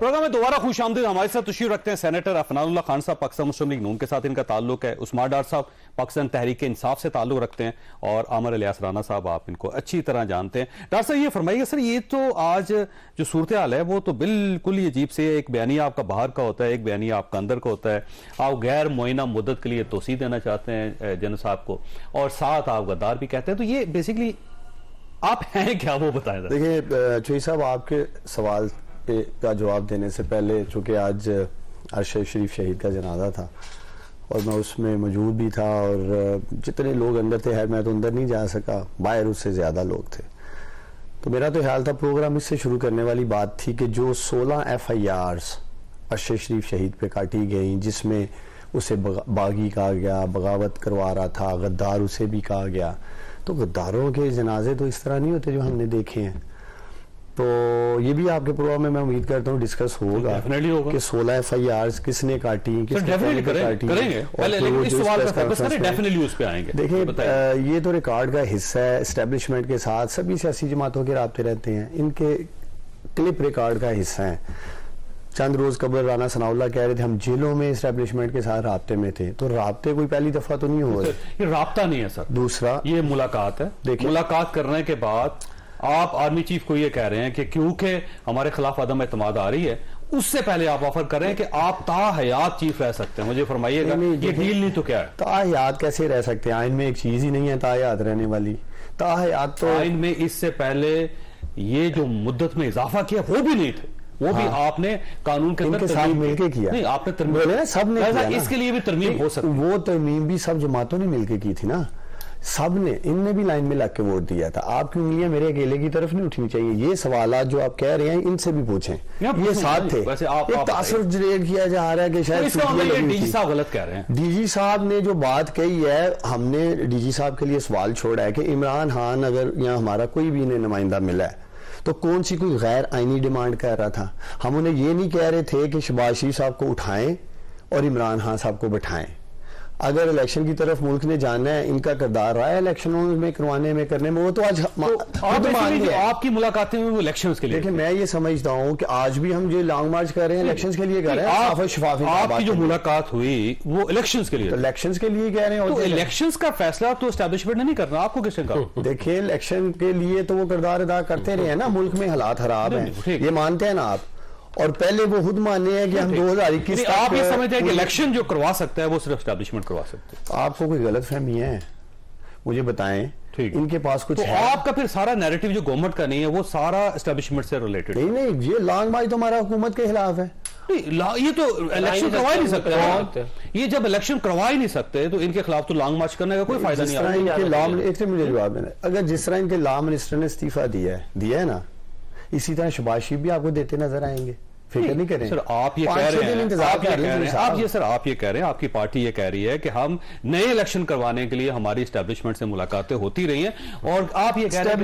Programme میں دوبارہ خوش آمدید. ہمارے ساتھ تشریف رکھتے ہیں سینیٹر عفنان اللہ خان صاحب, پاکستان مسلم لیگ نون کے ساتھ ان کا تعلق ہے. عثمان ڈار صاحب پاکستان تحریک انصاف سے تعلق رکھتے ہیں, اور عامر الیاس رانا صاحب آپ ان کو اچھی طرح جانتے ہیں. ڈاکٹر صاحب یہ فرمائیے سر, یہ تو آج جو صورتحال ہے وہ تو بالکل ہی عجیب سے, ایک بیانیہ آپ کا باہر کا ہوتا ہے, ایک بیانیہ آپ کا اندر کا ہوتا ہے. آپ غیر معینہ مدت کے لیے توسیع دینا چاہتے ہیں جنرل صاحب کو, اور ساتھ آپ غدار بھی کہتے ہیں. تو یہ بیسیکلی آپ ہیں کیا, وہ بتائیں. دیکھیں چوہی صاحب, آپ کے سوال کا جواب دینے سے پہلے, چونکہ آج ارشد شریف شہید کا جنازہ تھا اور میں اس میں موجود بھی تھا, اور جتنے لوگ اندر تھے, میں تو اندر نہیں جا سکا, باہر اس سے زیادہ لوگ تھے. تو میرا تو خیال تھا پروگرام اس سے شروع کرنے والی بات تھی کہ جو 16 FIRs ارشد شریف شہید پہ کاٹی گئیں, جس میں اسے باغی کہا گیا, بغاوت کروا رہا تھا, غدار اسے بھی کہا گیا, تو غداروں کے جنازے تو اس طرح نہیں ہوتے جو ہم نے دیکھے ہیں. تو یہ بھی آپ کے پروگرام میں امید کرتا ہوں ڈسکس ہوگا کہ 16 FIRs کس نے کاٹی, دیکھیں یہ تو ریکارڈ کا حصہ ہے. اسٹیبلشمنٹ کے ساتھ سبھی سیاسی جماعتوں کے رابطے رہتے ہیں, ان کے کلپ ریکارڈ کا حصہ ہیں. چند روز قبل رانا ثناء اللہ کہہ رہے تھے ہم جیلوں میں اسٹیبلشمنٹ کے ساتھ رابطے میں تھے. تو رابطے کوئی پہلی دفعہ تو نہیں ہو رہے, یہ رابطہ نہیں ہے سر. دوسرا یہ ملاقات ہے. ملاقات کرنے کے بعد آپ آرمی چیف کو یہ کہہ رہے ہیں کہ کیونکہ ہمارے خلاف عدم اعتماد آ رہی ہے, اس سے پہلے آپ آفر کر رہے ہیں کہ آپ تا حیات چیف رہ سکتے ہیں. مجھے فرمائیے گا یہ ڈیل نہیں تو کیا ہے؟ تا حیات کیسے رہ سکتے ہیں؟ آئین میں ایک چیز ہی نہیں ہے تا حیات رہنے والی. تا حیات تو آئین میں اس سے پہلے یہ جو مدت میں اضافہ کیا وہ بھی نہیں تھے, وہ بھی آپ نے قانون کے اندر ساتھ مل کے کیا. نہیں, آپ نے ترمیم سب نے کیا, اس کے لیے بھی ترمیم ہو سکتی. وہ ترمیم بھی سب جماعتوں نے مل کے کی تھی نا, سب نے, ان نے بھی لائن میں لگ کے ووٹ دیا تھا. آپ کی انگلیاں میرے اکیلے کی طرف نہیں اٹھنی چاہیے. یہ سوالات جو آپ کہہ رہے ہیں ان سے بھی پوچھیں, یہ ساتھ تھے. ایک تاثر جنریٹ کیا جا رہا ہے کہ شاید ڈی جی صاحب غلط کہہ رہے ہیں. ڈی جی صاحب نے جو بات کہی ہے, ہم نے ڈی جی صاحب کے لیے سوال چھوڑا ہے کہ عمران خان اگر یہاں ہمارا کوئی بھی انہیں نمائندہ ملا ہے تو کون سی کوئی غیر آئینی ڈیمانڈ کر رہا تھا. ہم انہیں یہ نہیں کہہ رہے تھے کہ شہباز شریف صاحب کو اٹھائیں اور عمران خان صاحب کو بٹھائیں. اگر الیکشن کی طرف ملک نے جانا ہے, ان کا کردار رہا ہے الیکشنوں میں کروانے میں کرنے میں, وہ تو آج آپ کی ملاقاتیں میں وہ الیکشنز کے لیے. دیکھیں میں یہ سمجھتا ہوں کہ آج بھی ہم جو لانگ مارچ کر رہے ہیں الیکشنز کے لیے کر رہے ہیں. آپ کی جو ملاقات ہوئی وہ الیکشنز کے لیے, الیکشنز کے لیے کہہ رہے ہیں. تو الیکشنز کا فیصلہ تو اسٹیبلشمنٹ نے نہیں کرنا, آپ کو کس نے کہا؟ دیکھیں الیکشن کے لیے تو وہ کردار ادا کرتے رہے ہیں نا, ملک میں حالات خراب ہیں, یہ مانتے ہیں نا آپ, اور پہلے وہ خود ماننے ہیں کہ ہم 2021 آپ یہ سمجھتے ہیں کہ الیکشن جو کروا سکتا ہے وہ صرف اسٹیبلشمنٹ کروا سکتے ہیں. آپ کو کوئی غلط فہمی ہے, مجھے بتائیں. ان کے پاس کچھ ہے. آپ کا پھر سارا نیریٹو جو گورنمنٹ کا نہیں ہے وہ سارا اسٹیبلشمنٹ سے ریلیٹڈ نہیں, یہ لانگ مارچ تو ہمارا حکومت کے خلاف ہے. یہ تو الیکشن کروا ہی نہیں سکتے. یہ جب الیکشن کروا ہی نہیں سکتے تو ان کے خلاف تو لانگ مارچ کرنے کا کوئی فائدہ نہیں. ایک سے مجھے جواب دینا, اگر جس طرح ان کے لا منسٹر نے استعفیٰ دیا ہے نا, اسی طرح شہباز شریف بھی آپ کو دیتے نظر آئیں گے. فکر نہیں کریں سر, آپ یہ کہہ رہے ہیں, آپ کی پارٹی یہ کہہ رہی ہے کہ ہم نئے الیکشن کروانے کے لیے ہماری اسٹیبلشمنٹ سے ملاقاتیں ہوتی رہی ہیں, اور آپ یہ کہہ رہے ہیں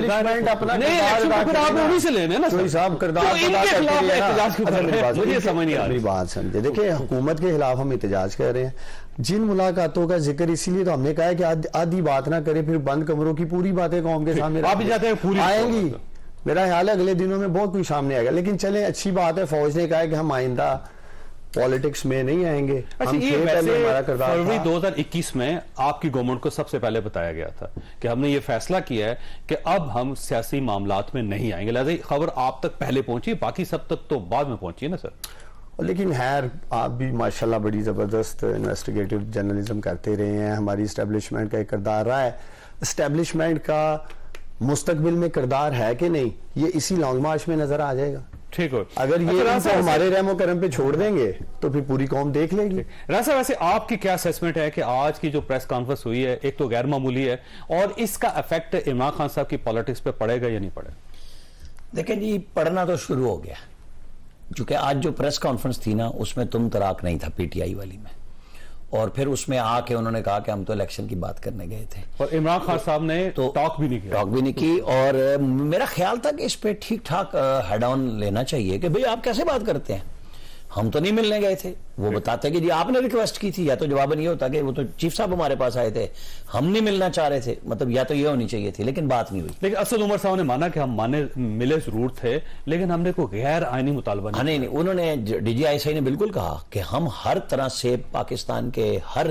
بات سمجھے. دیکھیں حکومت کے خلاف ہم احتجاج کر رہے ہیں. جن ملاقاتوں کا ذکر اسی لیے تو ہم نے کہا ہے کہ آدھی بات نہ کرے, پھر بند کمروں کی پوری باتیں قوم کے سامنے آئیں گی. میرا خیال ہے اگلے دنوں میں بہت کچھ سامنے آئے گا. لیکن چلیں اچھی بات ہے, فوج نے کہا ہے کہ ہم آئندہ پالیٹکس میں نہیں آئیں گے. فروری 2021 میں آپ کی گورنمنٹ کو سب سے پہلے بتایا گیا تھا کہ ہم نے یہ فیصلہ کیا ہے کہ اب ہم سیاسی معاملات میں نہیں آئیں گے, لہذا خبر آپ تک پہلے پہنچی, باقی سب تک تو بعد میں پہنچی ہے نا سر. لیکن خیر آپ بھی ماشاءاللہ بڑی زبردست انویسٹیگیٹو جرنلزم کرتے رہے ہیں. ہماری اسٹیبلشمنٹ کا ایک کردار رہا ہے. اسٹیبلشمنٹ کا مستقبل میں کردار ہے کہ نہیں, یہ اسی لانگ مارچ میں نظر آ جائے گا. ٹھیک ہو, اگر یہ ہمارے رحم و کرم پہ چھوڑ دیں گے تو پھر پوری قوم دیکھ لے گی. رانا ویسے آپ کی کیا اسیسمنٹ ہے کہ آج کی جو پریس کانفرنس ہوئی ہے ایک تو غیر معمولی ہے, اور اس کا افیکٹ عمران خان صاحب کی پالیٹکس پہ پڑے گا یا نہیں پڑے؟ دیکھیں جی, پڑھنا تو شروع ہو گیا, چونکہ آج جو پریس کانفرنس تھی نا اس میں تم تراک نہیں تھا پی ٹی آئی والی میں, اور پھر اس میں آ کے انہوں نے کہا کہ ہم تو الیکشن کی بات کرنے گئے تھے, اور عمران خان صاحب نے ٹاک بھی نہیں کی. اور میرا خیال تھا کہ اس پہ ٹھیک ٹھاک ہیڈ آن لینا چاہیے کہ بھئی آپ کیسے بات کرتے ہیں. ہم تو نہیں ملنے گئے تھے. وہ بتاتے کہ جی آپ نے ریکویسٹ کی تھی, یا تو جواباً یہ ہوتا کہ وہ تو چیف صاحب ہمارے پاس آئے تھے, ہم نہیں ملنا چاہ رہے تھے, مطلب یا تو یہ ہونی چاہیے تھی, لیکن بات نہیں ہوئی. لیکن اسد عمر صاحب نے مانا کہ ہم ملے ضرور تھے, لیکن ہم نے کوئی غیر آئینی مطالبہ نہیں, انہوں نے D G I S I نے بالکل کہا کہ ہم ہر طرح سے پاکستان کے ہر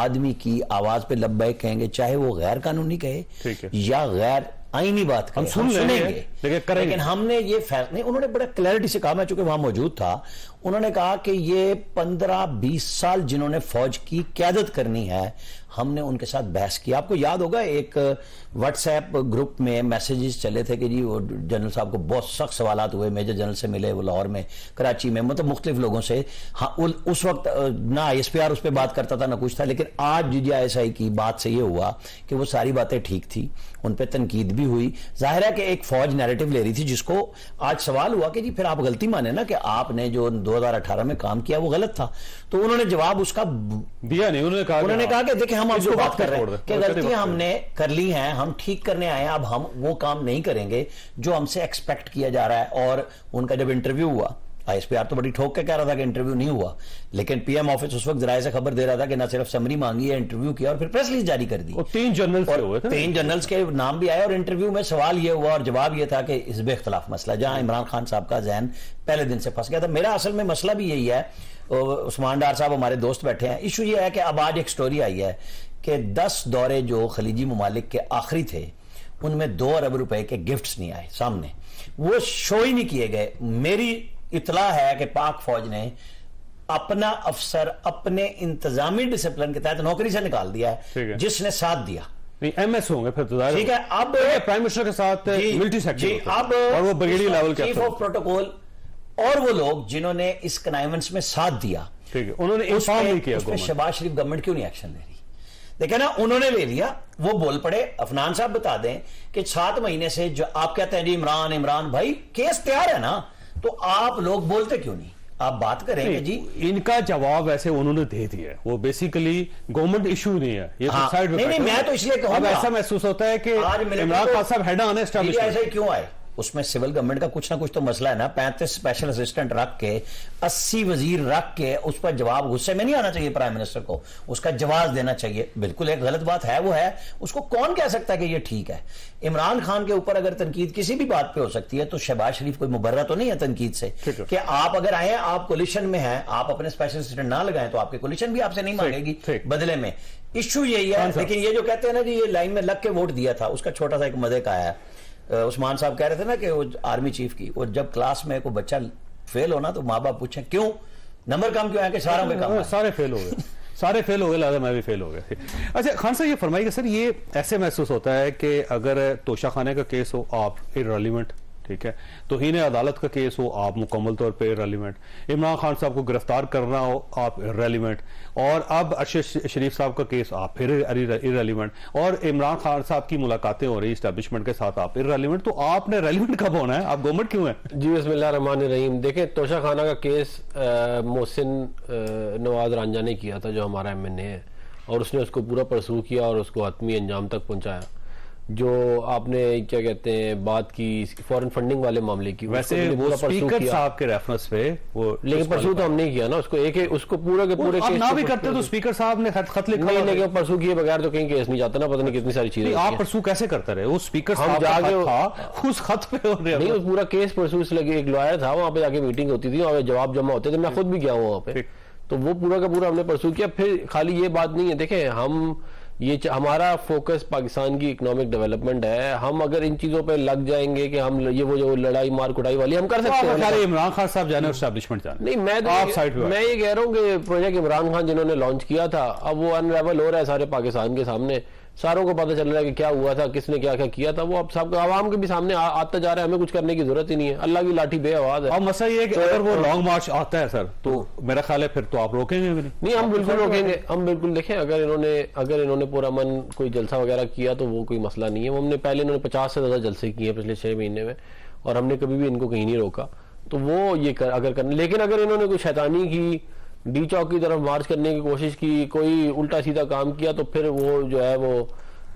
آدمی کی آواز پہ لبیک کہیں گے, چاہے وہ غیر قانونی کہے یا غیر آئینی بات ہم سنیں گے, لیکن ہم نے یہ فیصلہ نہیں. انہوں نے بڑا کلیئرٹی سے کہا, میں چونکہ وہاں موجود تھا, انہوں نے کہا کہ یہ 15-20 سال جنہوں نے فوج کی قیادت کرنی ہے, ہم نے ان کے ساتھ بحث کیا. آپ کو یاد ہوگا ایک واٹس ایپ گروپ میں میسیجز چلے تھے کہ جی وہ جنرل صاحب کو بہت سخت سوالات ہوئے, میجر جنرل سے ملے وہ لاہور میں, کراچی میں, مطلب مختلف لوگوں سے. ہاں اس وقت نہ آئی ایس پی آر اس پہ بات کرتا تھا نہ کچھ تھا, لیکن آج D G I S I کی بات سے یہ ہوا کہ وہ ساری باتیں ٹھیک تھی, ان پہ تنقید بھی ہوئی. ظاہر ہے کہ ایک فوج نیریٹو لے رہی تھی, جس کو آج سوال ہوا کہ جی پھر آپ غلطی مانیں نا کہ آپ نے جو 2018 میں کام کیا وہ غلط تھا. تو انہوں نے جواب اس کا دیا نہیں, انہوں نے کہا کہ دیکھیں ہم آپ کو بات کر رہے ہیں کہ غلطیاں ہم نے کر لی ہیں, ہم ٹھیک کرنے آئے ہیں, اب ہم وہ کام نہیں کریں گے جو ہم سے ایکسپیکٹ کیا جا رہا ہے. اور ان کا جب انٹرویو ہوا, آئی ایس پی آر تو بڑی ٹھوک کے کہہ رہا تھا کہ انٹرویو نہیں ہوا, لیکن پی ایم آفس اس وقت ذرائع سے خبر دے رہا تھا کہ نہ صرف سمری مانگی ہے, انٹرویو کیا اور پھر پریس ریلیز جاری کر دی. 3 جنرلز کے نام بھی آئے, اور انٹرویو میں سوال یہ ہوا اور جواب یہ تھا کہ حزب اختلاف مسئلہ, جہاں عمران خان صاحب کا ذہن پہلے دن سے پھنس گیا تھا. میرا اصل میں مسئلہ بھی یہی ہے, عثمان ڈار صاحب ہمارے دوست بیٹھے ہیں, ایشو یہ ہے کہ اب آج ایک سٹوری آئی ہے کہ 10 دورے جو خلیجی ممالک کے آخری تھے ان میں 2 ارب روپے کے گفٹس نہیں آئے سامنے, وہ شو ہی نہیں کیے گئے. میری اطلاع ہے کہ پاک فوج نے اپنا افسر اپنے انتظامی ڈسپلن کے تحت نوکری سے نکال دیا ہے جس نے ساتھ دیا. ایم ایس ہوں گے پھر تو ٹھیک ہے. اب پرائم منسٹر کے ساتھ ملٹری سیکٹر اب اور وہ بریگیڈیئر لیول کے چیف آف پروٹوکول اور وہ لوگ جنہوں نے اس کنائیونس میں ساتھ دیا, ٹھیک ہے, انہوں نے انفارم نہیں کیا. اس پہ شہباز شریف گورنمنٹ کیوں نہیں ایکشن لے رہی؟ دیکھیں نا, انہوں نے لے لیا, وہ بول پڑے. عفنان صاحب بتا دیں کہ 7 مہینے سے جو آپ کہتے ہیں جی عمران بھائی کیس تیار ہے نا, تو آپ لوگ بولتے کیوں نہیں؟ آپ بات کریں کہ جی ان کا جواب ایسے انہوں نے دے دیا ہے, وہ بیسیکلی گورنمنٹ ایشو نہیں ہے, یہ سائیڈ نہیں, میں تو اس لیے کہوں اب ایسا محسوس ہوتا ہے کہ عمران خان صاحب ہیڈ آن اسٹیبلشمنٹ ایسا کیوں آئے. اس میں سول گورنمنٹ کا کچھ نہ کچھ تو مسئلہ ہے نا. 35 اسپیشل اسسٹنٹ رکھ کے 80 وزیر رکھ کے اس پر جواب غصے میں نہیں آنا چاہیے پرائم منسٹر کو, اس کا جواز دینا چاہیے. بالکل ایک غلط بات ہے وہ ہے, اس کو کون کہہ سکتا ہے کہ یہ ٹھیک ہے. عمران خان کے اوپر اگر تنقید کسی بھی بات پہ ہو سکتی ہے تو شہباز شریف کوئی مبرہ تو نہیں ہے تنقید سے کہ آپ اگر آئے آپ کولیشن میں ہیں, آپ اپنے اسپیشل اسسٹنٹ نہ لگائیں تو آپ کی کولیشن بھی آپ سے نہیں مانگے گی بدلے میں. ایشو یہی ہے. لیکن یہ جو کہتے ہیں نا جی یہ لائن میں لگ کے ووٹ دیا تھا, اس کا چھوٹا سا ایک مزے کا ہے. عثمان صاحب کہہ رہے تھے نا کہ وہ آرمی چیف کی, وہ جب کلاس میں کوئی بچہ فیل ہونا تو ماں باپ پوچھیں کیوں نمبر کم کیوں ہے, کہ سارا میں کم ہے, سارے فیل ہو گئے لہذا میں بھی فیل ہو گئے. اچھا خان صاحب یہ فرمائیے کہ سر یہ ایسے محسوس ہوتا ہے کہ اگر توشہ خانے کا کیس ہو آپ ارریلیونٹ, ٹھیک ہے, توہین عدالت کا کیس ہو آپ مکمل طور پہ ارریلیونٹ, عمران خان صاحب کو گرفتار کرنا ہو آپ ارریلیونٹ, اور اب ارشد شریف صاحب کا کیس آپ پھر ارریلیونٹ, اور عمران خان صاحب کی ملاقاتیں ہو رہی اسٹیبلشمنٹ کے ساتھ آپ ارریلیونٹ, تو آپ نے ریلیونٹ کب ہونا ہے, آپ گورنمنٹ کیوں ہیں؟ جی بسم اللہ الرحمن الرحیم. دیکھیں توشہ خانہ کا کیس محسن نواز رانجھا نے کیا تھا جو ہمارا ایم این اے ہے, اور اس نے اس کو پورا پرسو کیا اور اس کو حتمی انجام تک پہنچایا. جو آپ نے کیا کہتے ہیں بات کی فورن فنڈنگ والے معاملے کی, ویسے وہ سپیکر صاحب کے ریفرنس پہ وہ, لیکن پرسو تو ہم نہیں کیا نا اس کو, اس کو پورا کے پورے آپ نہ بھی کرتے تو سپیکر صاحب نے خط لکھا نہیں, لیکن پرسو کیے بغیر تو کہیں کیس نہیں جاتا نا, پتہ نہیں کتنی ساری چیزیں. آپ پرسو کیسے کرتے رہے, وہ سپیکر صاحب کا خط تھا, اس خط پہ نہیں, وہ پورا کیس پرسو اس لگے, ایک لوائر تھا وہاں پہ جا کے میٹنگ ہوتی تھی, وہاں پہ جواب جمع ہوتے تھے, میں خود بھی گیا ہوں وہاں پہ, تو وہ پورا کا پورا ہم نے پرسو کیا. پھر خالی یہ بات نہیں ہے, دیکھیں ہم یہ ہمارا فوکس پاکستان کی اکنامک ڈیولپمنٹ ہے. ہم اگر ان چیزوں پہ لگ جائیں گے کہ ہم یہ وہ جو لڑائی مار کٹائی والی ہم کر سکتے ہیں. عمران خان صاحب جانے اسٹیبلشمنٹ جانے, نہیں میں یہ کہہ رہا ہوں کہ پروجیکٹ عمران خان جنہوں نے لانچ کیا تھا اب وہ انریول ہو رہا ہے سارے پاکستان کے سامنے, ساروں کو پتہ چل رہا ہے کہ کیا ہوا تھا, کس نے کیا کیا تھا, وہ اب سب عوام کے بھی سامنے آتا جا رہا ہے, ہمیں کچھ کرنے کی ضرورت ہی نہیں ہے, اللہ کی لاٹھی بے آواز ہے. اب مسئلہ یہ ہے کہ اگر وہ لانگ مارچ آتا ہے سر تو میرا خیال ہے پھر تو آپ روکیں گے نہیں, ہم بالکل روکیں گے, ہم بالکل. دیکھیں اگر انہوں نے پورا من کوئی جلسہ وغیرہ کیا تو وہ کوئی مسئلہ نہیں ہے. ہم نے پہلے انہوں نے 50 سے زیادہ جلسے کیے پچھلے 6 مہینے میں, اور ہم نے کبھی بھی ان کو کہیں نہیں روکا. تو وہ یہ اگر کرنا, لیکن اگر انہوں نے کوئی شیطانی کی, ڈی چوک کی طرف مارچ کرنے کی کوشش کی, کوئی الٹا سیدھا کام کیا, تو پھر وہ جو ہے وہ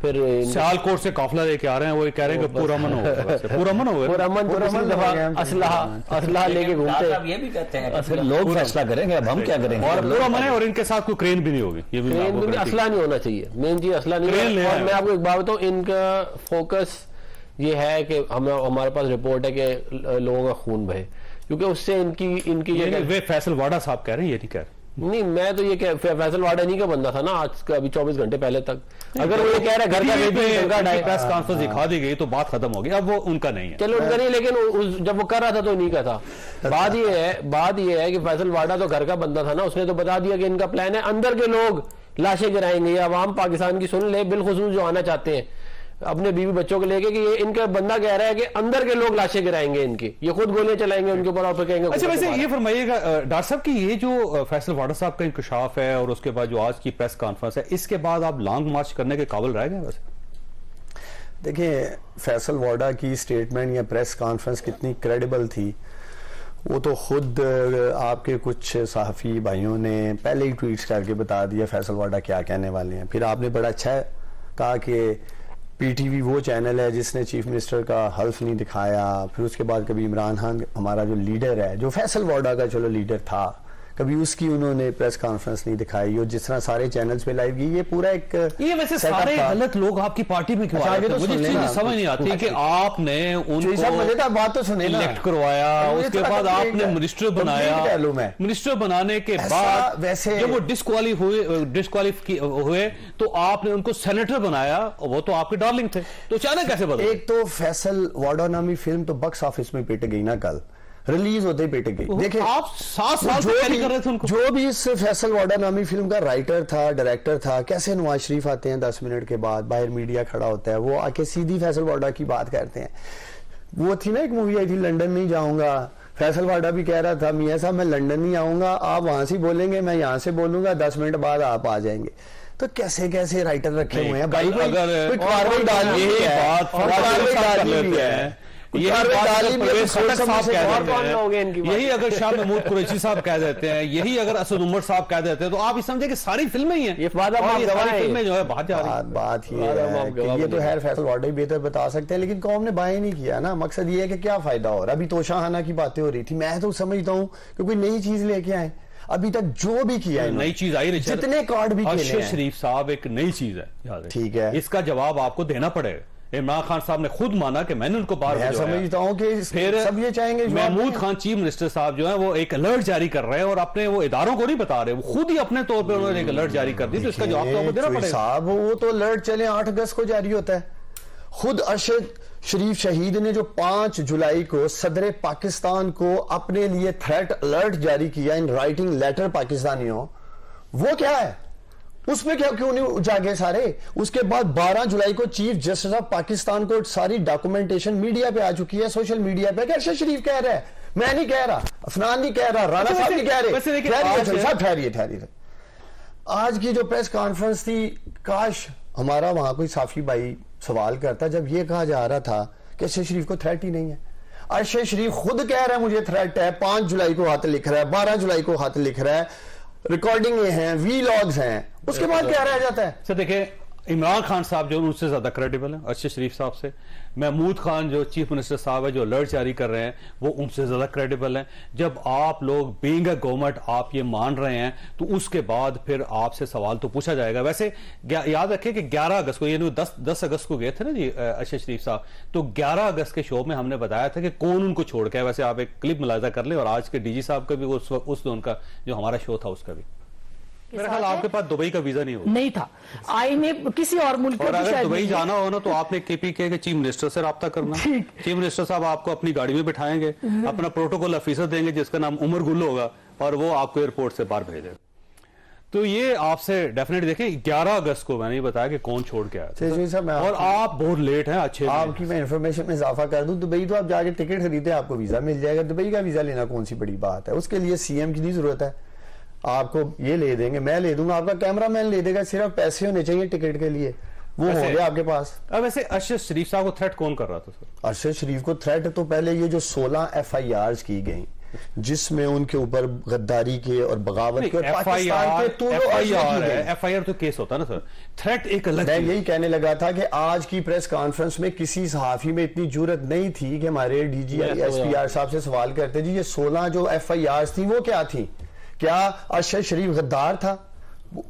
پھر سیالکوٹ سے قافلہ لے کے آ رہے ہیں, وہ کہہ رہے ہیں کہ پورا من ہو گیا, پورا من ہو گیا, امن تو پچھلی دفعہ اسلحہ لے کے گھومتے صاحب یہ بھی کہتے ہیں پھر لوگ فیصلہ کریں گے, اب ہم کیا کریں گے. اور پورا من ہے, اور ان کے ساتھ کوئی کرین بھی نہیں ہوگی, یہ بھی اسلحہ نہیں ہونا چاہیے, مین چیز اسلحہ نہیں ہے. اور میں آپ کو ایک بات بتاؤں, ان کا فوکس یہ ہے کہ ہمارے پاس رپورٹ ہے کہ لوگوں کا خون بہے, کیونکہ اس سے ان کی فیصل واڈا صاحب کہہ رہے ہیں, یہ نہیں کہہ رہے. نہیں, میں تو یہ کہ فیصل واڈا نہیں کا بندہ تھا نا آج کا, ابھی 24 گھنٹے پہلے تک اگر وہ یہ کہہ رہا ہے گھر کا پریس کانفرنس دکھا دی گئی تو بات ختم ہوگی, اب وہ ان کا نہیں ہے. چلو ان کا نہیں, لیکن جب وہ کر رہا تھا تو نہیں کا تھا. بات یہ ہے کہ فیصل واڈا تو گھر کا بندہ تھا نا, اس نے تو بتا دیا کہ ان کا پلان ہے اندر کے لوگ لاشیں گرائیں گے, یا عوام پاکستان کی سن لے, بالخصوص جو آنا چاہتے ہیں اپنے بیوی بچوں کو لے کے, کہ یہ ان کا بندہ کہہ رہا ہے کہ اندر کے لوگ لاشیں گرائیں گے ان کی, یہ خود گولیاں چلائیں گے ان کے اوپر اور پھر کہیں گے. اچھا ویسے یہ فرمائیے گا ڈاکٹر صاحب کہ یہ جو فیصل واڈا صاحب کا انکشاف ہے اور اس کے بعد جو آج کی پریس کانفرنس ہے, اس کے بعد آپ لانگ مارچ کرنے کے قابل رہ گئے ویسے؟ دیکھیں فیصل واڈا کی سٹیٹمنٹ یا پریس کانفرنس کتنی کریڈیبل تھی وہ تو خود آپ کے کچھ صحافی بھائیوں نے پہلے ہی ٹویٹس کر کے بتا دیا فیصل واڈا کیا کہنے والے ہیں. پھر آپ نے بڑا اچھا کہا کہ پی ٹی وی وہ چینل ہے جس نے چیف منسٹر کا حلف نہیں دکھایا, پھر اس کے بعد کبھی عمران خان ہمارا جو لیڈر ہے, جو فیصل واڈا کا چلو لیڈر تھا, کبھی اس کی انہوں نے پریس کانفرنس نہیں دکھائی, اور جس طرح سارے چینلز پہ لائیو کی, یہ پورا ایک یہ ویسے سارے غلط لوگ آپ کی پارٹی میں کیوں آ رہے ہیں؟ مجھے سمجھ نہیں آتی کہ آپ نے ان کو بات تو سنیں نا, الیکٹ کروایا, اس کے بعد آپ نے منسٹر بنایا, منسٹر بنانے کے بعد ویسے جب وہ ڈسکوالیفائی ہوئے تو آپ نے ان کو سینیٹر بنایا, وہ تو آپ کے ڈارلنگ تھے, تو اچانک کیسے بدل؟ ایک تو فیصل واڈا نامی فلم تو باکس آفس میں پیٹ گئی نا, کل ریلیز ہوتے ہی پیٹ گئی. دیکھیں آپ 7 سال سے کیری کر رہے تھے ان کو, جو بھی اس فیصل واڈا نامی فلم کا رائٹر تھا, ڈائریکٹر تھا, کیسے نواز شریف آتے ہیں 10 منٹ کے بعد, باہر میڈیا کھڑا ہوتا ہے, وہ آ کے سیدھی فیصل واڈا کی بات کرتے ہیں. وہ تھی نا ایک مووی آئی تھی لنڈن نہیں جاؤں گا, فیصل واڈا بھی کہہ رہا تھا میاں صاحب میں لنڈن نہیں آؤں گا, آپ وہاں سے بولیں گے میں یہاں سے بولوں گا, 10 منٹ بعد آپ آ جائیں گے. تو کیسے کیسے رائٹر رکھے ہوئے ہیں بھائی, اگر یہی اگر شاہ محمود قریشی صاحب کہہ دیتے ہیں, یہی اگر اسد عمر صاحب کہہ دیتے ہیں, تو آپ یہ سمجھیں کہ ساری فلمیں ہی ہیں, یہ ساری فلمیں جو ہے باہر جا رہی ہیں. بات یہ ہے کہ یہ تو خیر فیصل واڈا ہی بہتر بتا سکتے ہیں, لیکن قوم نے بائیں نہیں کیا نا. مقصد یہ ہے کہ کیا فائدہ ہو رہا ہے. ابھی توشہ خانہ کی باتیں ہو رہی تھی, میں تو سمجھتا ہوں کہ کوئی نئی چیز لے کے آئے, ابھی تک جو بھی کیا ہے نئی چیز آئی, جتنے کارڈ بھی کھیلے ہیں, ارشد شریف صاحب ایک نئی چیز ہے, ٹھیک ہے, اس کا جواب آپ کو دینا پڑے گا. عمران خان صاحب نے خود مانا کہ میں نے ان کو بار میں سمجھتا ہوں کہ سب یہ چاہیں گے. محمود خان چیف منسٹر صاحب جو ہیں وہ ایک الرٹ جاری کر رہے ہیں, اور اپنے وہ اداروں کو نہیں بتا رہے, وہ خود ہی اپنے طور پہ انہوں نے ایک الرٹ جاری کر دی, تو اس کا جواب تو آپ کو دینا پڑے گا صاحب. وہ تو الرٹ چلے 8 اگست کو جاری ہوتا ہے. خود ارشد شریف شہید نے جو 5 جولائی کو صدر پاکستان کو اپنے لیے تھریٹ الرٹ جاری کیا ان رائٹنگ لیٹر پاکستانیوں, وہ کیا ہے, اس میں کیوں نہیں جاگے سارے. اس کے بعد 12 جولائی کو چیف جسٹس آف پاکستان کو ساری ڈاکومنٹیشن میڈیا پہ آ چکی ہے, سوشل میڈیا پہ, کہ ارشد شریف کہہ رہا ہے, میں نہیں کہہ رہا, عفنان نہیں کہہ رہا, رانا صاحب نہیں کہہ رہے. ٹھہریے. آج کی جو پریس کانفرنس تھی, کاش ہمارا وہاں کوئی صحافی بھائی سوال کرتا جب یہ کہا جا رہا تھا کہ ارشد شریف کو تھریٹ ہی نہیں ہے. ارشد شریف خود کہہ رہا ہے مجھے تھریٹ ہے, 5 جولائی کو خط لکھ رہا ہے, 12 جولائی کو خط لکھ رہا ہے, ریکارڈنگ ہیں, وی لاگز ہیں, اس کے بعد کیا رہ جاتا ہے. سر دیکھیں عمران خان صاحب جو ان سے زیادہ کریڈیبل ہیں ارشد شریف صاحب سے. محمود خان جو چیف منسٹر صاحب ہے جو الرٹ جاری کر رہے ہیں, وہ ان سے زیادہ کریڈیبل ہیں. جب آپ لوگ بینگ اے گورنمنٹ آپ یہ مان رہے ہیں, تو اس کے بعد پھر آپ سے سوال تو پوچھا جائے گا. ویسے یاد رکھیں کہ 11 اگست کو, یعنی 10 اگست کو گئے تھے نا جی ارشد شریف صاحب, تو 11 اگست کے شو میں ہم نے بتایا تھا کہ کون ان کو چھوڑ کے ہے. ویسے آپ ایک کلپ ملاحظہ کر لیں, اور آج کے ڈی جی صاحب کا بھی, اس دن کا جو ہمارا شو تھا اس کا بھی. میرا خیال آپ کے پاس دبئی کا ویزا نہیں تھا, آئی نے کسی اور ملک اور اگر دبئی جانا ہو نا تو آپ نے کے پی کے چیف منسٹر سے رابطہ کرنا. چیف منسٹر صاحب آپ کو اپنی گاڑی میں بٹھائیں گے, اپنا پروٹوکول افیسر دیں گے جس کا نام عمر گل ہوگا, اور وہ آپ کو ایئرپورٹ سے باہر بھیجے گا. تو یہ آپ سے ڈیفینیٹلی دیکھیں 11 اگست کو میں نے بتایا کہ کون چھوڑ کے آیا, اور آپ بہت لیٹ ہیں. اچھے آپ کی میں انفارمیشن میں اضافہ کر دوں, دبئی تو آپ جا کے ٹکٹ خریدیں, آپ کو ویزا مل جائے گا. دبئی کا ویزا لینا کون سی بڑی بات ہے, اس کے لیے سی ایم کی نہیں ضرورت ہے. آپ کو یہ لے دیں گے, میں لے دوں گا, آپ کا کیمرہ مین لے دے گا, صرف پیسے ہونے چاہیے ٹکٹ کے لیے, وہ ہو گیا آپ کے پاس. اب ویسے ارشد شریف صاحب کو تھریٹ کون کر رہا تھا سر؟ ارشد شریف کو تھریٹ تو پہلے یہ جو 16 FIRs کی گئیں, جس میں ان کے اوپر غداری کے اور بغاوت کے اور ایف آئی پاکستان کے طول و عرض میں کی گئی. ایف آئی آر تو کیس ہوتا ہے نا سر, تھریٹ ایک الگ میں یہی کہنے لگا تھا کہ آج کی پریس کانفرنس میں کسی صحافی میں اتنی جرت نہیں تھی کہ ہمارے D G S P R صاحب سے سوال کرتے جی یہ 16 جو ایف آئی آرز تھی وہ کیا تھی؟ کیا ارشد شریف غدار تھا؟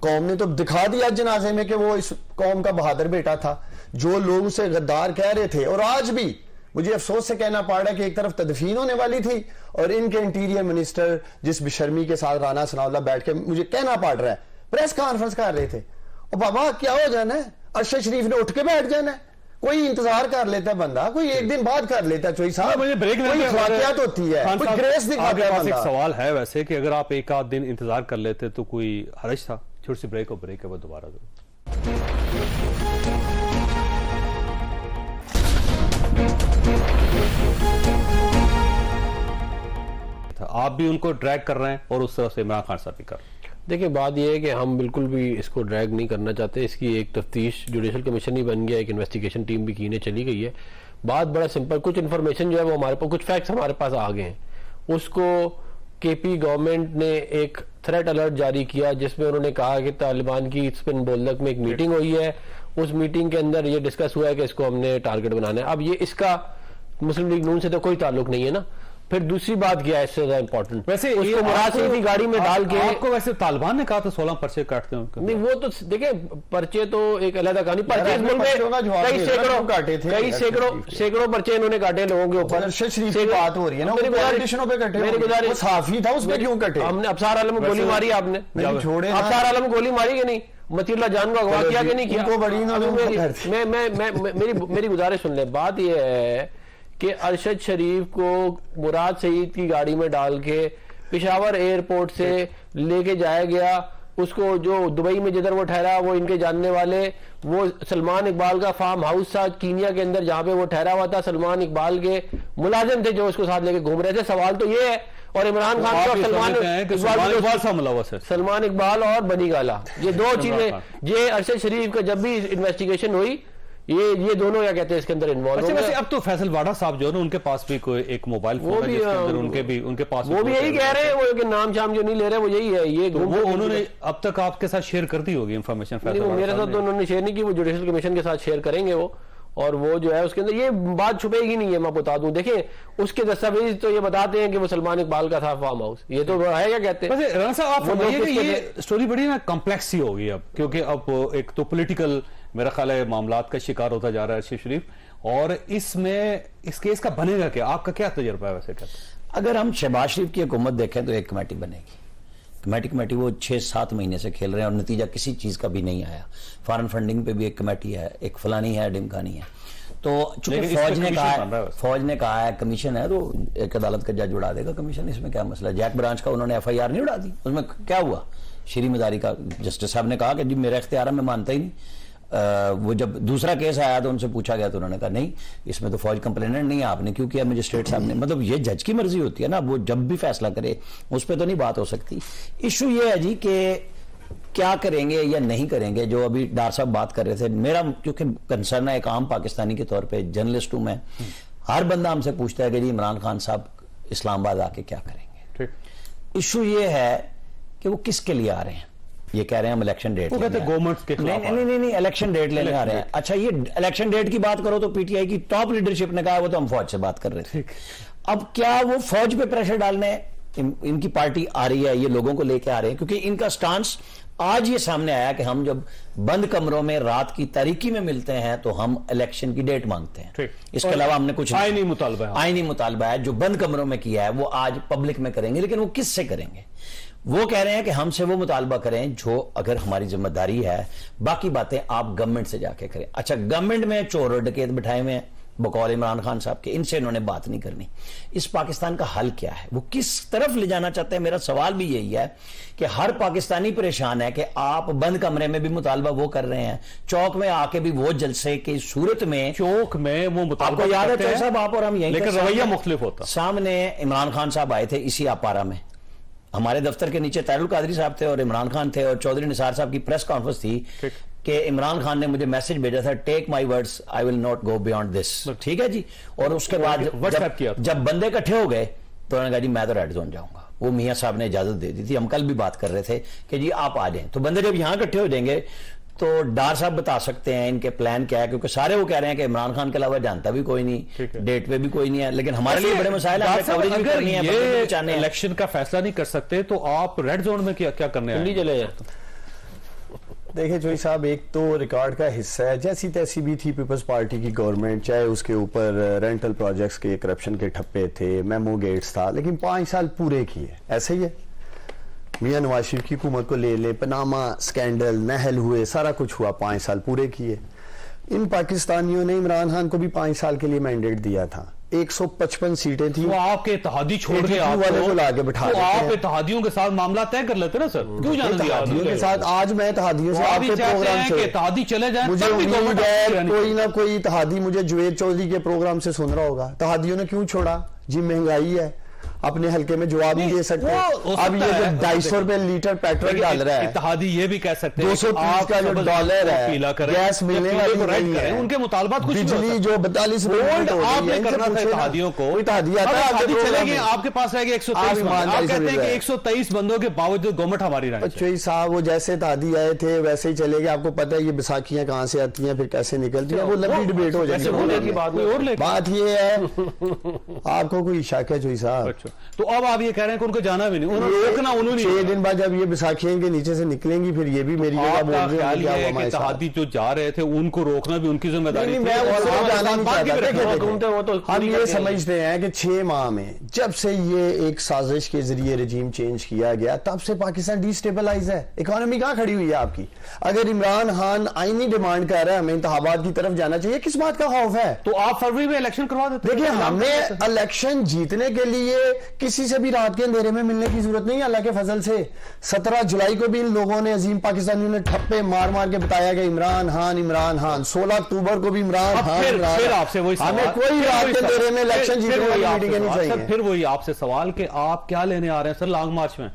قوم نے تو دکھا دیا جنازے میں کہ وہ اس قوم کا بہادر بیٹا تھا. جو لوگ اسے غدار کہہ رہے تھے, اور آج بھی مجھے افسوس سے کہنا پڑ رہا ہے کہ ایک طرف تدفین ہونے والی تھی اور ان کے انٹیریئر منسٹر جس بشرمی کے ساتھ رانا ثناء اللہ بیٹھ کے مجھے کہنا پڑ رہا ہے پریس کانفرنس کر رہے تھے. اور بابا کیا ہو جانا ہے, ارشد شریف نے اٹھ کے بیٹھ جانا ہے, کوئی انتظار کر لیتا ہے بندہ, کوئی ایک دن بعد کر لیتا ہے. چوئی صاحب کوئی اخلاقیات ہوتی ہے, کوئی گریس دکھاتا ہے ایک بندہ. سوال ہے ویسے کہ اگر آپ ایک آدھ دن انتظار کر لیتے تو کوئی حرج تھا؟ چھوٹی سی بریک کے بعد دوبارہ آپ بھی ان کو ڈریگ کر رہے ہیں اور اس طرح سے عمران خان صاحب بھی کر رہے ہیں. دیکھیں بات یہ ہے کہ ہم بالکل بھی اس کو ڈریگ نہیں کرنا چاہتے. اس کی ایک تفتیش جوڈیشل کمیشن ہی بن گیا, ایک انویسٹیگیشن ٹیم بھی کینے چلی گئی ہے. بات بڑا سمپل, کچھ انفارمیشن جو ہے وہ ہمارے پاس, کچھ فیکٹس ہمارے پاس آ گئے ہیں. اس کو کے پی گورنمنٹ نے ایک تھریٹ الرٹ جاری کیا جس میں انہوں نے کہا کہ طالبان کی اسپن بولدک میں ایک میٹنگ ہوئی ہے, اس میٹنگ کے اندر یہ ڈسکس ہوا ہے کہ اس کو ہم نے ٹارگٹ بنانا ہے. اب یہ اس کا مسلم لیگ نون سے تو کوئی تعلق نہیں ہے نا. پھر دوسری بات کیا ہے اس سے زیادہ امپورٹنٹ, ویسے اس کو مراد سے کی گاڑی میں ڈال کے, آپ کو ویسے طالبان نے کہا تھا 16 پرچے کاٹتے ہیں. نہیں وہ تو دیکھیں پرچے تو ایک علیحدہ کہانی, پرچے کئی سینکڑوں پرچے انہوں نے کاٹے لوگوں کے اوپر. ارشد شریف کی بات ہو رہی ہے نا, پولیٹیشنوں پہ کٹے, میری گزارش, صحافی تھا اس پہ کیوں کٹے؟ ہم نے ابصار عالم کو گولی ماری, آپ نے ابصار عالم کو گولی ماری کہ نہیں, متی اللہ جان کو اغوا کیا کہ نہیں کیا؟ میری گزارش سن لیں. بات یہ ہے کہ ارشد شریف کو مراد سعید کی گاڑی میں ڈال کے پشاور ایئرپورٹ سے لے کے جایا گیا. اس کو جو دبئی میں جدھر وہ ٹھہرا, وہ ان کے جاننے والے, وہ سلمان اقبال کا فارم ہاؤس تھا کینیا کے اندر جہاں پہ وہ ٹھہرا ہوا تھا. سلمان اقبال کے ملازم تھے جو اس کو ساتھ لے کے گھوم رہے تھے. سوال تو یہ ہے, اور عمران خان کا سلمان اقبال اور بنی گالا, یہ دو چیزیں, یہ ارشد شریف کا جب بھی انویسٹیگیشن ہوئی یہ دونوں کیا کہتے ہیں اس کے اندر انوالو ہو گئے. اب تو فیصل واڈا صاحب جو ہے نا, ان کے پاس بھی کوئی ایک موبائل فون ہے جس کے اندر ان کے پاس وہ بھی یہی کہہ رہے ہیں, وہ کہ نام شام جو نہیں لے رہے وہ یہی ہے. یہ وہ انہوں نے اب تک آپ کے ساتھ شیئر کر دی ہوگی انفارمیشن؟ میرے ساتھ تو انہوں نے شیئر نہیں کی, وہ جوڈیشل کمیشن کے ساتھ شیئر کریں گے وہ, اور وہ جو ہے اس کے اندر یہ بات چھپے گی نہیں ہے. میں بتا دوں, دیکھیں اس کے دستاویز تو یہ بتاتے ہیں کہ وہ سلمان اقبال کا تھا فارم ہاؤس, یہ تو ہے کیا کہتے ہیں. رانا صاحب آپ فرمائیے کہ یہ سٹوری بڑی نا کمپلیکس سی ہوگی اب, کیونکہ اب ایک تو پولیٹیکل میرا خیال ہے معاملات کا شکار ہوتا جا رہا ہے ارشد شریف, اور اس میں اس کیس کا بنے گا کیا؟ آپ کا کیا تجربہ ہے ویسے؟ اگر ہم شہباز شریف کی حکومت دیکھیں تو ایک کمیٹی بنے گی. کمیٹی وہ 6-7 مہینے سے کھیل رہے ہیں اور نتیجہ کسی چیز کا بھی نہیں آیا. فارن فنڈنگ پہ بھی ایک کمیٹی ہے, ایک فلانی ہے, ڈمکانی ہے. تو چونکہ فوج نے کہا ہے کمیشن ہے تو ایک عدالت کا جج اڑا دے گا کمیشن, اس میں کیا مسئلہ ہے؟ جیک برانچ کا انہوں نے ایف آئی آر نہیں اڑا دی, اس میں کیا ہوا؟ شری مداری کا جسٹس صاحب نے کہا کہ جی میرا اختیار ہے, میں مانتا ہی نہیں. وہ جب دوسرا کیس آیا تو ان سے پوچھا گیا تو انہوں نے کہا نہیں اس میں تو فوج کمپلیننٹ نہیں ہے, آپ نے کیوں کیا؟ مجسٹریٹ صاحب نے. مطلب یہ جج کی مرضی ہوتی ہے نا, وہ جب بھی فیصلہ کرے اس پہ تو نہیں بات ہو سکتی. ایشو یہ ہے جی کہ کیا کریں گے یا نہیں کریں گے, جو ابھی ڈار صاحب بات کر رہے تھے. میرا کیونکہ کنسرن ہے ایک عام پاکستانی کے طور پہ, جرنلسٹ ہوں میں, ہر بندہ ہم سے پوچھتا ہے کہ جی عمران خان صاحب اسلام آباد آ کے کیا کریں گے. ایشو یہ ہے کہ وہ کس کے لیے آ رہے ہیں. یہ کہہ رہے ہیں ہم الیکشن ڈیٹ نہیں الیکشن ڈیٹ لینے آ رہے ہیں. اچھا یہ الیکشن ڈیٹ کی بات کرو تو پی ٹی آئی کی ٹاپ لیڈرشپ نے کہا وہ تو ہم فوج سے بات کر رہے تھے. اب کیا وہ فوج پہ پریشر ڈالنے ان کی پارٹی آ رہی ہے, یہ لوگوں کو لے کے آ رہے ہیں, کیونکہ ان کا سٹانس آج یہ سامنے آیا کہ ہم جب بند کمروں میں رات کی تاریکی میں ملتے ہیں تو ہم الیکشن کی ڈیٹ مانگتے ہیں. اس کے علاوہ ہم نے کچھ آئینی مطالبہ ہے جو بند کمروں میں کیا ہے وہ آج پبلک میں کریں گے. لیکن وہ کس سے کریں گے؟ وہ کہہ رہے ہیں کہ ہم سے وہ مطالبہ کریں جو اگر ہماری ذمہ داری ہے, باقی باتیں آپ گورنمنٹ سے جا کے کریں. اچھا گورنمنٹ میں چور اور ڈکیت بٹھائے ہوئے ہیں بقول عمران خان صاحب کے, ان سے انہوں نے بات نہیں کرنی. اس پاکستان کا حل کیا ہے, وہ کس طرف لے جانا چاہتے ہیں؟ میرا سوال بھی یہی ہے کہ ہر پاکستانی پریشان ہے کہ آپ بند کمرے میں بھی مطالبہ وہ کر رہے ہیں, چوک میں آ کے بھی وہ جلسے کی صورت میں, چوک میں وہ آپ کو یاد ہے صاحب آپ اور ہم یہیں, لیکن رویہ مختلف ہوتا. سامنے عمران خان صاحب آئے تھے اسی اپارا میں, ہمارے دفتر کے نیچے طاہر القادری صاحب تھے اور عمران خان تھے, اور چودھری نثار صاحب کی پریس کانفرنس تھی کہ عمران خان نے مجھے میسج بھیجا تھا, take my words I will not go beyond this. ٹھیک ہے جی. اور اس کے بعد جب بندے اکٹھے ہو گئے تو انہوں نے کہا جی میں تو ریڈ زون جاؤں گا. وہ میاں صاحب نے اجازت دے دی تھی. ہم کل بھی بات کر رہے تھے کہ جی آپ آ جائیں. تو بندے جب یہاں اکٹھے ہو جائیں گے تو ڈار صاحب بتا سکتے ہیں ان کے پلان کیا ہے, کیونکہ سارے وہ کہہ رہے ہیں کہ عمران خان کے علاوہ جانتا بھی کوئی نہیں, ڈیٹ پہ بھی کوئی نہیں ہے, لیکن ہمارے لیے بڑے مسائل ہیں. اگر یہ الیکشن کا فیصلہ نہیں کر سکتے تو آپ ریڈ زون میں کیا کرنے ہیں؟ چلے جائیں. دیکھیں جوئی صاحب, ایک تو ریکارڈ کا حصہ ہے, جیسی تیسی بھی تھی پیپلز پارٹی کی گورنمنٹ, چاہے اس کے اوپر رینٹل پروجیکٹس کے کرپشن کے ٹھپے تھے, میمو گیٹس تھا, لیکن 5 سال پورے کیے. ایسے ہی ہے میاں نواز شریف کی حکومت کو لے لے, پناما سکینڈل, نہل ہوئے, سارا کچھ ہوا, 5 سال پورے کیے. ان پاکستانیوں نے عمران خان کو بھی 5 سال کے لیے مینڈیٹ دیا تھا. 155 سیٹیں تھیں. وہ آپ کے اتحادی چھوڑ کے آپ اتحادیوں کے ساتھ معاملہ طے کر لیتے نا سر, کیوں جانے دیا اتحادیوں کے ساتھ؟ آج میں اتحادیوں سے آپ کے پروگرام سے اتحادی چلے جائیں, مجھے امید ہے کوئی نہ کوئی اتحادی مجھے جوید چودھری کے پروگرام سے سن رہا ہوگا. اتحادیوں نے کیوں چھوڑا جی؟ مہنگائی ہے, اپنے حلقے میں جواب نہیں دے سکتے. اب یہ جو 250 روپے لیٹر پیٹرول ڈال رہا ہے, اتحادی یہ بھی کہہ سکتے ہیں 230 کا جو ڈالر ہے, گیس ملنے والی نہیں ہے, ان کے مطالبات کچھ بجلی جو 42 روپے آپ نے کرنا تھا اتحادیوں کو. اتحادی آتا ہے چلے گئے, آپ کے پاس رہ گئے 123. آپ کہتے ہیں کہ 123 بندوں کے باوجود گورنمنٹ ہماری رائے. چوئی صاحب وہ جیسے اتحادی آئے تھے ویسے ہی چلے گئے. آپ کو پتہ ہے یہ بیساکھیاں کہاں سے آتی ہیں, پھر کیسے نکلتی ہیں, وہ لمبی ڈیبیٹ ہو جائے گی. بات یہ ہے, آپ کو کوئی شک ہے چوئی صاحب؟ تو اب آپ یہ کہہ رہے ہیں کہ ان کو جانا بھی نہیں, روکنا انہوں نے. 6 دن بعد جب یہ بیساکھیاں کے نیچے سے نکلیں گی پھر یہ بھی میری جگہ بول رہے ہیں کیا ہوا. اتحادی جو جا رہے تھے ان کو روکنا بھی ان کی ذمہ داری. ہم یہ سمجھتے ہیں کہ 6 ماہ میں جب سے یہ ایک سازش کے ذریعے رجیم چینج کیا گیا تب سے پاکستان ڈی سٹیبلائز ہے. اکانومی کہاں کھڑی ہوئی ہے آپ کی؟ اگر عمران خان آئینی ڈیمانڈ کر رہا ہے ہمیں انتخابات کی طرف جانا چاہیے, کس بات کا خوف ہے؟ تو آپ فروری میں الیکشن کروا دیتے. دیکھیں ہم نے الیکشن جیتنے کے لیے کسی سے بھی رات کے اندھیرے میں ملنے کی ضرورت نہیں ہے. اللہ کے فضل سے 17 جولائی کو بھی ان لوگوں نے, عظیم پاکستانیوں نے ٹھپے مار مار کے بتایا کہ عمران خان عمران خان. 16 اکتوبر کو بھی عمران خان. ہمیں کوئی رات کے اندھیرے میں الیکشن جیتنے والی میٹنگیں نہیں چاہیے. پھر وہی آپ سے سوال کہ آپ کیا لینے آ رہے ہیں سر لانگ مارچ میں؟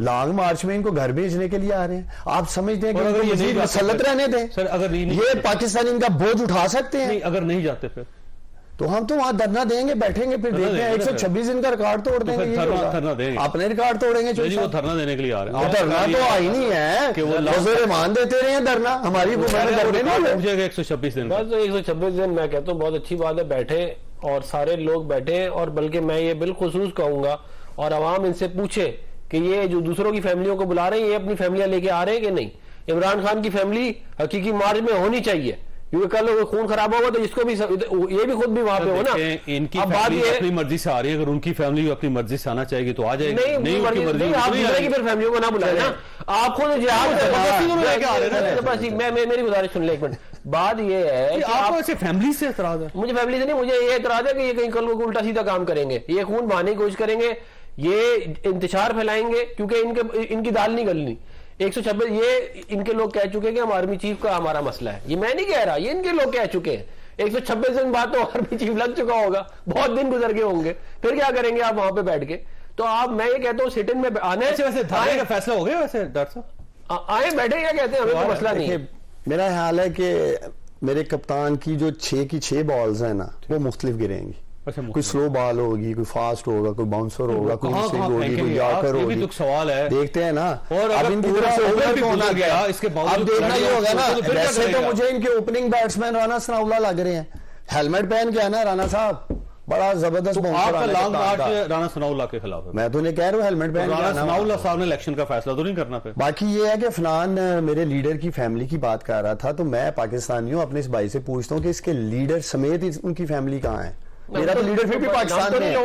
لانگ مارچ میں ان کو گھر بھیجنے کے لیے آ رہے ہیں. آپ سمجھتے ہیں کہ مزید مسلط رہنے دیں؟ سر اگر یہ پاکستانی ان کا بوجھ اٹھا سکتے ہیں؟ اگر نہیں جاتے پھر تو ہم تو وہاں دھرنا دیں گے, بیٹھیں گے, پھر دیکھیں گے 126 دن کا ریکارڈ توڑ دیں گے. اپنے ریکارڈ توڑیں گے. وہ دھرنا دینے کے لیے آ رہے ہیں. دھرنا تو آئینی ہے کہ وہ رحمان دیتے رہے ہیں دھرنا. ہماری حکومت 126 دن. بس 126 دن میں کہتا ہوں بہت اچھی بات ہے, بیٹھے اور سارے لوگ بیٹھے, اور بلکہ میں یہ بالخصوص کہوں گا اور عوام ان سے پوچھے کہ یہ جو دوسروں کی فیملیوں کو بلا رہے ہیں یہ اپنی فیملیاں لے کے آ رہے ہیں کہ نہیں. عمران خان کی فیملی حقیقی مارچ میں ہونی چاہیے, کیونکہ کل خون خراب ہوگا تو اس کو بھی, یہ بھی خود بھی وہاں پہ ہو نا. ان کی فیملی اپنی مرضی سے آ رہی ہے, اگر ان کی فیملی اپنی مرضی سے آنا چاہے گی تو آ جائے گی. نہیں آپ دوسرے کی پھر فیملیوں کو نہ بلائیں نا, آپ خود میری گزارش سن لیں ایک منٹ. بات یہ ہے آپ ایسے فیملی سے اعتراض ہے؟ مجھے فیملی سے نہیں, مجھے یہ اعتراض ہے کہ یہ کہیں کل کو الٹا سیدھا کام کریں گے, یہ خون بہانے کی کوشش کریں گے, یہ انتشار پھیلائیں گے, کیونکہ ان کی دال نہیں گلنی. 126 یہ ان کے لوگ کہہ چکے ہیں کہ ہم آرمی چیف کا ہمارا مسئلہ ہے. یہ میں نہیں کہہ رہا, یہ ان کے لوگ کہہ چکے ہیں. 126 دن بعد تو آرمی چیف لگ چکا ہوگا, بہت دن گزر گئے ہوں گے, پھر کیا کریں گے آپ وہاں پہ بیٹھ کے؟ تو آپ, میں یہ کہتا ہوں سٹن میں آنے سے ویسے دھارے کا فیصلہ ہو گیا ویسے ڈاکٹر صاحب آئے بیٹھے, کیا کہتے ہیں ہمیں کوئی مسئلہ نہیں ہے. میرا خیال ہے کہ میرے کپتان کی جو 6 کی 6 بالز ہیں نا وہ مختلف گریں گی. کوئی سلو بال ہوگی, کوئی فاسٹ ہوگا, کوئی باؤنسر ہوگا, کوئی سوئنگ ہوگی, کوئی یارکر ہوگی. سوال ہے دیکھتے ہیں نا. اور اب ان کی طرف سے اوپر کون آ گیا اس کے باوجود اب دیکھنا یہ ہوگا نا. ویسے تو مجھے ان کے اوپننگ بیٹسمین رانا ثناءاللہ لگ رہے ہیں. ہیلمٹ پہن کے ہے نا رانا صاحب, بڑا زبردست لانگ مارچ رانا ثناءاللہ کے خلاف ہے. میں تو نہیں کہہ رہا ہوں ہیلمٹ پہن رانا ثناءاللہ صاحب نے الیکشن کا فیصلہ تو نہیں کرنا پھر. باقی یہ ہے کہ فلان میرے لیڈر کی فیملی کی بات کر رہا تھا, تو میں پاکستانیوں اپنے اس بھائی سے پوچھتا ہوں کہ اس کے لیڈر سمیت ان کی فیملی کہاں ہے؟ میرا تو لیڈر پھر بھی پاکستان میں ہے,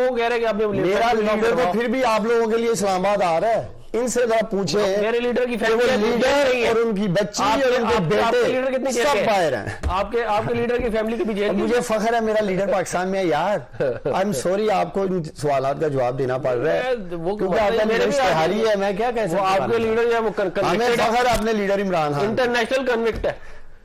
میرا لیڈر تو پھر بھی آپ لوگوں کے لیے اسلام آباد آ رہا ہے. ان سے ذرا پوچھیں میرے لیڈر کی لیڈر اور ان کی بچی اور ان کے بیٹے سب باہر ہیں. آپ کے لیڈر کی فیملی کی بھی جیل. مجھے فخر ہے میرا لیڈر پاکستان میں ہے یار. آئی ایم سوری آپ کو ان سوالات کا جواب دینا پڑ رہا ہے کیونکہ آپ کا لیڈر اشتہاری ہے. میں کیا کہہ سکتا ہوں, آپ کے لیڈر ہمیں فخر ہے اپنے leader Imran Khan international convict ہے.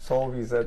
100%?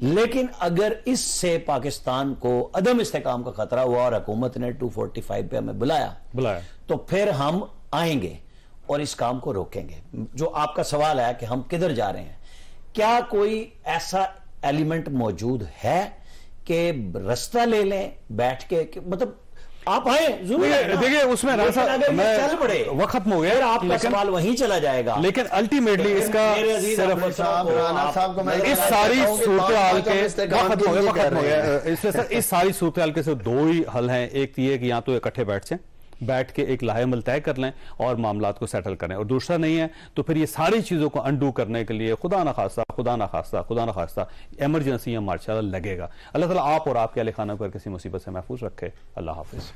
لیکن اگر اس سے پاکستان کو عدم استحکام کا خطرہ ہوا اور حکومت نے 245 پہ ہمیں بلایا تو پھر ہم آئیں گے اور اس کام کو روکیں گے. جو آپ کا سوال ہے کہ ہم کدھر جا رہے ہیں, کیا کوئی ایسا ایلیمنٹ موجود ہے کہ رستہ لے لیں بیٹھ کے, مطلب آپ آئیں دیکھیے اس میں چل پڑے, وقت ختم ہو گیا, آپ کا سوال وہیں چلا جائے گا. لیکن الٹیمیٹلی اس کا اس ساری صورتحال کے اس ساری صورتحال کے صرف دو ہی حل ہیں. ایک یہ کہ یا تو اکٹھے بیٹھ کے ایک لاہے عمل طے کر لیں اور معاملات کو سیٹل کریں, اور دوسرا نہیں ہے تو پھر یہ ساری چیزوں کو انڈو کرنے کے لیے خدا نخواستہ ایمرجنسی یا مارشل لگے گا. اللہ تعالیٰ آپ اور آپ کے اہل خانہ کو کسی مصیبت سے محفوظ رکھے. اللہ حافظ.